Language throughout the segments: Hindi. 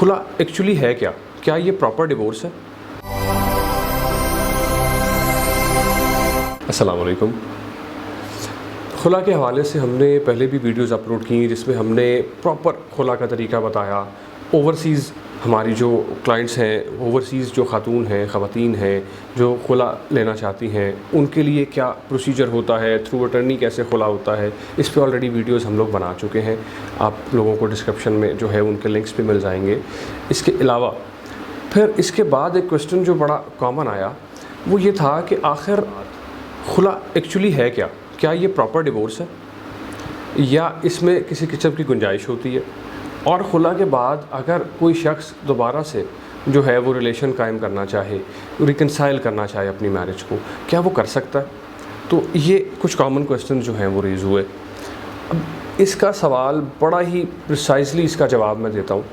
खुला एक्चुअली है क्या? क्या ये प्रॉपर डिवोर्स है? अस्सलाम वालेकुम। खुला के हवाले से हमने पहले भी वीडियोज़ अपलोड की जिसमें हमने प्रॉपर खुला का तरीका बताया। ओवरसीज़ हमारी जो क्लाइंट्स हैं, ओवरसीज़ जो खातून हैं, ख़वातीन हैं जो खुला लेना चाहती हैं, उनके लिए क्या प्रोसीजर होता है, थ्रू अटर्नी कैसे खुला होता है, इस पे ऑलरेडी वीडियोज़ हम लोग बना चुके हैं। आप लोगों को डिस्क्रिप्शन में जो है उनके लिंक्स भी मिल जाएंगे। इसके अलावा फिर इसके बाद एक क्वेश्चन जो बड़ा कॉमन आया वो ये था कि आखिर खुला एक्चुअली है क्या? क्या ये प्रॉपर डिवोर्स है या इसमें किसी किस्म की गुंजाइश होती है? और खुला के बाद अगर कोई शख्स दोबारा से जो है वो रिलेशन कायम करना चाहे, रिकन्साइल करना चाहे अपनी मैरिज को, क्या वो कर सकता है? तो ये कुछ कॉमन क्वेश्चन जो हैं वो रेज़ हुए। अब इसका सवाल बड़ा ही प्रिसाइजली इसका जवाब मैं देता हूँ,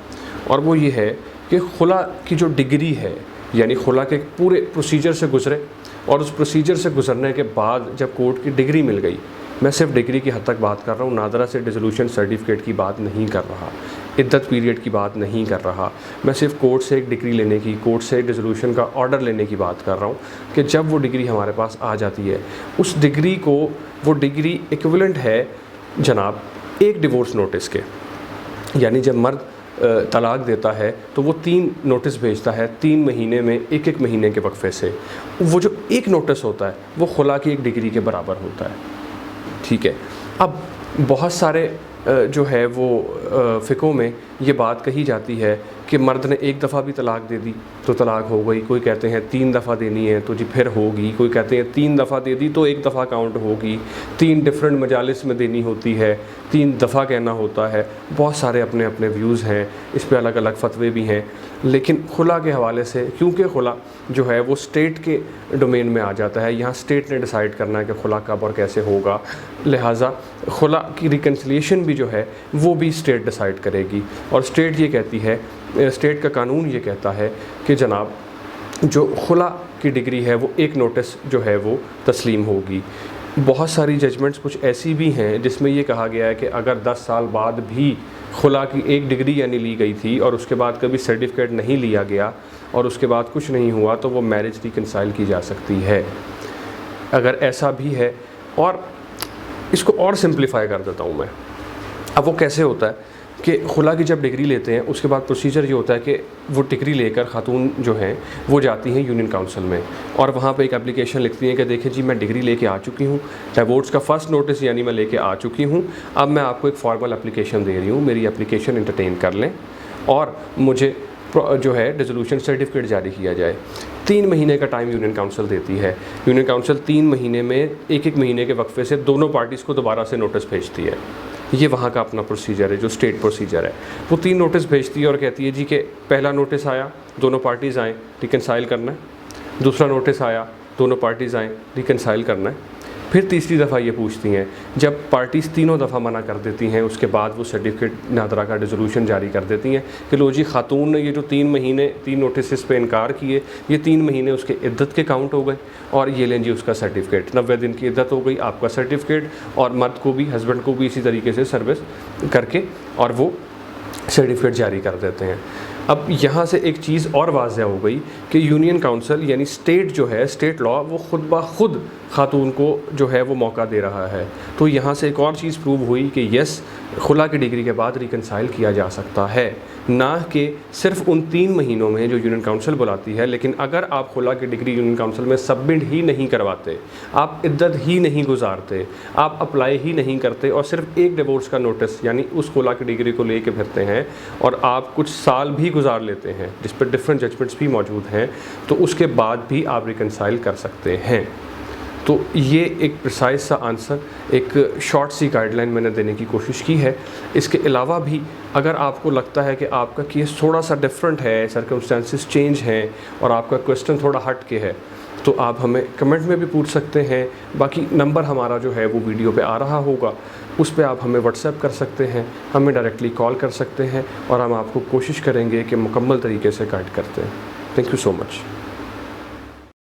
और वो ये है कि खुला की जो डिग्री है, यानी खुला के पूरे प्रोसीजर से गुज़रे और उस प्रोसीजर से गुज़रने के बाद जब कोर्ट की डिग्री मिल गई, मैं सिर्फ डिग्री की हद तक बात कर रहा हूँ, नादरा से डिसोल्यूशन सर्टिफिकेट की बात नहीं कर रहा, इद्दत पीरियड की बात नहीं कर रहा, मैं सिर्फ कोर्ट से एक डिग्री लेने की, कोर्ट से डिसोल्यूशन का ऑर्डर लेने की बात कर रहा हूँ कि जब वो डिग्री हमारे पास आ जाती है, उस डिग्री को, वो डिग्री इक्विवेलेंट है जनाब एक डिवोर्स नोटिस के। यानी जब मर्द तलाक देता है तो वो 3 नोटिस भेजता है 3 महीने में, एक महीने के वक्फे से। वो जो एक नोटिस होता है वो खुला की एक डिग्री के बराबर होता है। ठीक है। अब बहुत सारे जो है वो फ़िक़ों में ये बात कही जाती है कि मर्द ने एक दफ़ा भी तलाक दे दी तो तलाक हो गई, कोई कहते हैं 3 दफ़ा देनी है तो जी फिर होगी, कोई कहते हैं 3 दफ़ा दे दी तो 1 दफ़ा काउंट होगी, 3 डिफरेंट मजालिस में देनी होती है, 3 दफ़ा कहना होता है। बहुत सारे अपने अपने व्यूज़ हैं, इस पे अलग अलग फतवे भी हैं। लेकिन खुला के हवाले से, क्योंकि खुला जो है वो स्टेट के डोमेन में आ जाता है, यहाँ स्टेट ने डिसाइड करना है कि खुला कब और कैसे होगा, लिहाजा खुला की रिकन्सिलिएशन भी जो है वो भी स्टेट डिसाइड करेगी। और स्टेट ये कहती है, स्टेट का कानून ये कहता है कि जनाब जो खुला की डिग्री है वो एक नोटिस जो है वो तस्लीम होगी। बहुत सारी जजमेंट्स कुछ ऐसी भी हैं जिसमें ये कहा गया है कि अगर 10 साल बाद भी खुला की एक डिग्री यानी ली गई थी और उसके बाद कभी सर्टिफिकेट नहीं लिया गया और उसके बाद कुछ नहीं हुआ तो वो मैरिज रिकन्साइल की जा सकती है। अगर ऐसा भी है, और इसको और सिंप्लीफाई कर देता हूँ मैं। अब वो कैसे होता है कि खुला की जब डिग्री लेते हैं उसके बाद प्रोसीजर ये होता है कि वो डिग्री लेकर खातून जो हैं वो जाती हैं यूनियन काउंसिल में और वहाँ पे एक एप्लीकेशन लिखती हैं कि देखिए जी मैं डिग्री लेके आ चुकी हूँ, डिवोर्स का फ़र्स्ट नोटिस यानी मैं लेके आ चुकी हूँ, अब मैं आपको एक फॉर्मल एप्लीकेशन दे रही हूँ, मेरी एप्लीकेशन एंटरटेन कर लें और मुझे जो है डिसोल्यूशन सर्टिफिकेट जारी किया जाए। 3 महीने का टाइम यूनियन काउंसिल देती है। यूनियन काउंसिल 3 महीने में एक महीने के वक्फे से दोनों पार्टीज़ को दोबारा से नोटिस भेजती है। ये वहाँ का अपना प्रोसीजर है, जो स्टेट प्रोसीजर है। वो 3 नोटिस भेजती है और कहती है जी कि पहला नोटिस आया, दोनों पार्टीज़ आएँ, रिकन्साइल करना है। दूसरा नोटिस आया, दोनों पार्टीज़ आएँ, रिकन्साइल करना है। फिर तीसरी दफ़ा ये पूछती हैं, जब पार्टीज़ तीनों दफ़ा मना कर देती हैं उसके बाद वो सर्टिफिकेट नादरा का डिसोल्यूशन जारी कर देती हैं कि लो जी खातून ने ये जो 3 महीने 3 नोटिस पे इनकार किए, ये 3 महीने उसके इद्दत के काउंट हो गए और ये लें जी उसका सर्टिफिकेट। 90 दिन की इद्दत हो गई, आपका सर्टिफिकेट, और मर्द को भी, हस्बैंड को भी इसी तरीके से सर्विस करके और वो सर्टिफिकेट जारी कर देते हैं। अब यहाँ से एक चीज़ और वाज़ह हो गई कि यूनियन काउंसिल यानी स्टेट जो है, स्टेट लॉ, वो ख़ुद ब खुद खातून को जो है वो मौका दे रहा है। तो यहाँ से एक और चीज़ प्रूव हुई कि यस, खुला की डिग्री के बाद रिकन्साइल किया जा सकता है, ना कि सिर्फ उन 3 महीनों में जो यूनियन काउंसिल बुलाती है। लेकिन अगर आप खुला की डिग्री यूनियन काउंसिल में सबमिट ही नहीं करवाते, आप इद्दत ही नहीं गुजारते, आप अप्लाई ही नहीं करते और सिर्फ एक डिवोर्स का नोटिस यानी उस खुला की डिग्री को लेके फिरते हैं और आप कुछ साल भी गुजार लेते हैं जिस पर डिफरेंट जजमेंट्स भी मौजूद हैं, तो उसके बाद भी आप रिकन्साइल कर सकते हैं। तो ये एक प्रिसाइज सा आंसर, एक शॉर्ट सी गाइडलाइन मैंने देने की कोशिश की है। इसके अलावा भी अगर आपको लगता है कि आपका केस थोड़ा सा डिफरेंट है, सर्कमस्टेंसेस चेंज हैं और आपका क्वेश्चन थोड़ा हट के है, तो आप हमें कमेंट में भी पूछ सकते हैं। बाकी नंबर हमारा जो है वो वीडियो पे आ रहा होगा, उस पे आप हमें व्हाट्सएप कर सकते हैं, हमें डायरेक्टली कॉल कर सकते हैं और हम आपको कोशिश करेंगे कि मुकम्मल तरीके से गाइड करते हैं। Thank you so much.